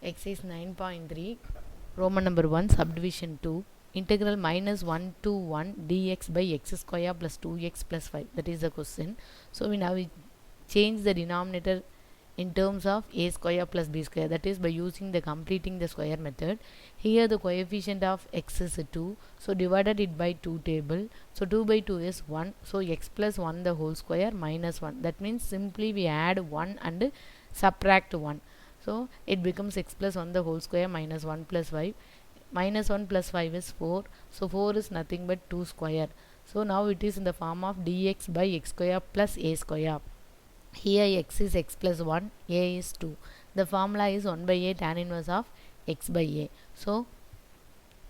Exercise 9.3, Roman number 1, subdivision 2, integral minus 1 to 1 dx by x square plus 2x plus 5. That is the question. So we now change the denominator in terms of a square plus b square, that is by using the completing the square method. Here the coefficient of x is 2, so divided it by 2 table, so 2 by 2 is 1, so x plus 1 the whole square minus 1, that means simply we add 1 and subtract 1, so it becomes x plus 1 the whole square minus 1 plus 5, minus 1 plus 5 is 4, so 4 is nothing but 2 square. So now it is in the form of dx by x square plus a square. Here x is x plus 1, a is 2. The formula is 1 by a tan inverse of x by a. So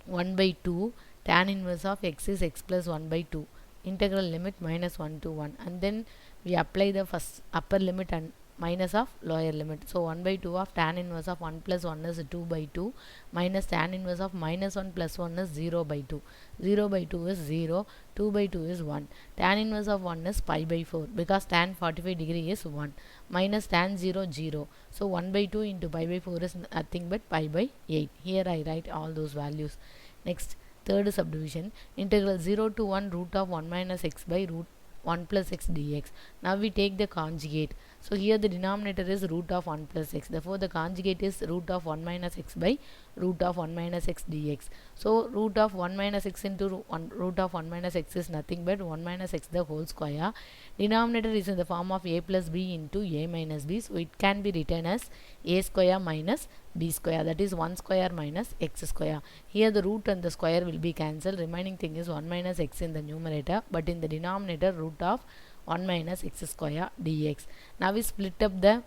1 by 2 tan inverse of x is x plus 1 by 2. Integral limit minus 1 to 1. And then we apply the first upper limit and minus of lower limit. So 1 by 2 of tan inverse of 1 plus 1 is 2 by 2 minus tan inverse of minus 1 plus 1 is 0 by 2. 0 by 2 is 0, 2 by 2 is 1. Tan inverse of 1 is pi by 4 because tan 45 degree is 1 minus tan 0, 0. So 1 by 2 into pi by 4 is nothing but pi by 8. Here I write all those values. Next, third subdivision, integral 0 to 1 root of 1 minus x by root 1 plus x dx. Now we take the conjugate. So here the denominator is root of 1 plus x. Therefore the conjugate is root of 1 minus x by root of 1 minus x dx. So root of 1 minus x into root of 1 minus x is nothing but 1 minus x the whole square. Denominator is in the form of a plus b into a minus b. So it can be written as a square minus b square, that is 1 square minus x square. Here the root and the square will be cancelled. Remaining thing is 1 minus x in the numerator, but in the denominator root of 1 minus x square dx. Now we split up the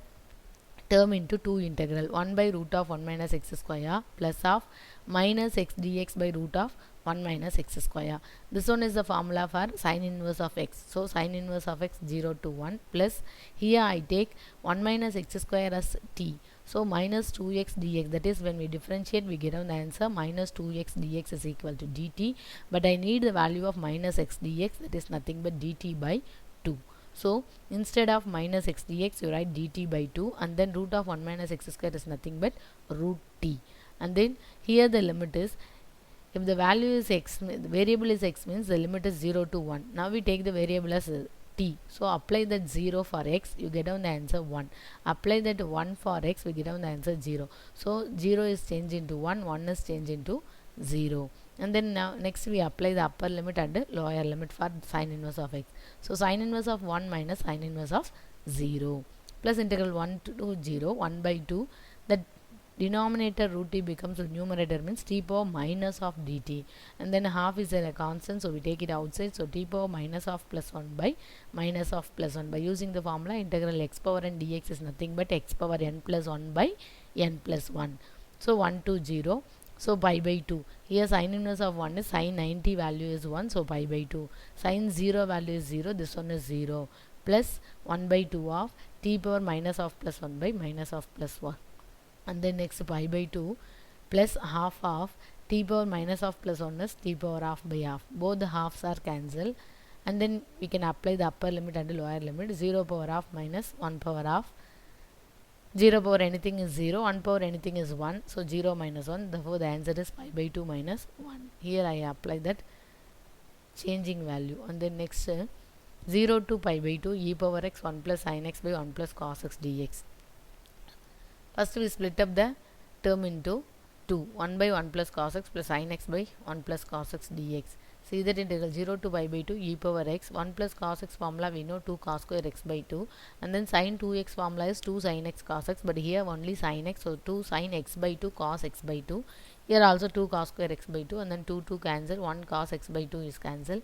term into two integral, 1 by root of 1 minus x square plus of minus x dx by root of 1 minus x square. This one is the formula for sin inverse of x. So sin inverse of x 0 to 1 plus, here I take 1 minus x square as t. So minus 2x dx, that is when we differentiate we get on the answer minus 2x dx is equal to dt, but I need the value of minus x dx, that is nothing but dt by 2. So instead of minus x dx you write dt by 2, and then root of 1 minus x square is nothing but root t. And then here the limit is, if the value is x, the variable is x, means the limit is 0 to 1. Now we take the variable as t. So apply that 0 for x, you get down the answer 1. Apply that 1 for x, we get down the answer 0. So 0 is changed into 1, 1 is changed into 0. And then now next we apply the upper limit and the lower limit for sin inverse of x. So sin inverse of 1 minus sin inverse of 0 plus integral 1 to 0, 1 by 2. That denominator root t becomes the numerator, means t power minus of dt, and then half is a constant, so we take it outside. So t power minus of plus 1 by minus of plus 1. By using the formula, integral x power n dx is nothing but x power n plus 1 by n plus 1. So 1 to 0. So pi by 2. Here sin inverse of 1 is sin 90 value is 1, so pi by 2. Sin 0 value is 0, this one is 0, plus 1 by 2 of t power minus of plus 1 by minus of plus 1. And then next pi by 2 plus half of t power minus of plus 1 is t power half by half. Both the halves are cancelled. And then we can apply the upper limit and the lower limit. 0 power half minus 1 power half. 0 power anything is 0, 1 power anything is 1. So 0 minus 1. Therefore the answer is pi by 2 minus 1. Here I apply that changing value. And then next 0 to pi by 2 e power x 1 plus sin x by 1 plus cos x dx. First we split up the term into 2. 1 by 1 plus cos x plus sin x by 1 plus cos x dx. See that integral 0 to pi by 2 e power x 1 plus cos x formula we know 2 cos square x by 2, and then sin 2x formula is 2 sin x cos x, but here only sin x, so 2 sin x by 2 cos x by 2. Here also 2 cos square x by 2, and then 2 cancel, 1 cos x by 2 is cancelled.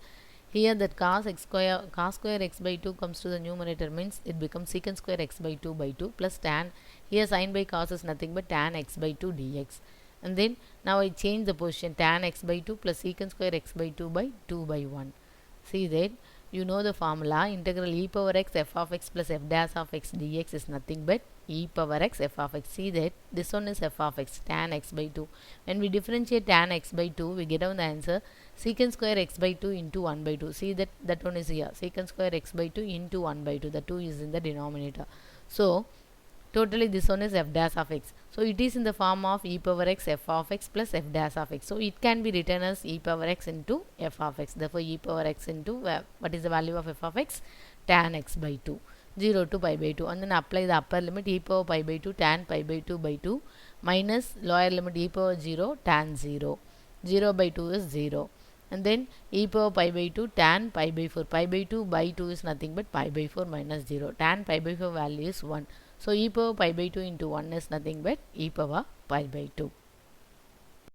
Here that cos square x by 2 comes to the numerator, means it becomes secant square x by 2 by 2 plus tan, here sin by cos is nothing but tan x by 2 dx. And then now I change the position, tan x by 2 plus secant square x by 2 by 2 by 1. See that you know the formula, integral e power x f of x plus f dash of x dx is nothing but e power x f of x. See that this one is f of x, tan x by 2. When we differentiate tan x by 2, we get down the answer secant square x by 2 into 1 by 2. See that one is here, secant square x by 2 into 1 by 2. The 2 is in the denominator. So Totally this one is f dash of x. So it is in the form of e power x f of x plus f dash of x. So it can be written as e power x into f of x. Therefore e power x into what is the value of f of x? Tan x by 2. 0 to pi by 2, and then apply the upper limit e power pi by 2 tan pi by 2 by 2 minus lower limit e power 0 tan 0. 0 by 2 is 0, and then e power pi by 2 tan pi by 4. Pi by 2 by 2 is nothing but pi by 4 minus 0. Tan pi by 4 value is 1. So e power pi by 2 into 1 is nothing but e power pi by 2.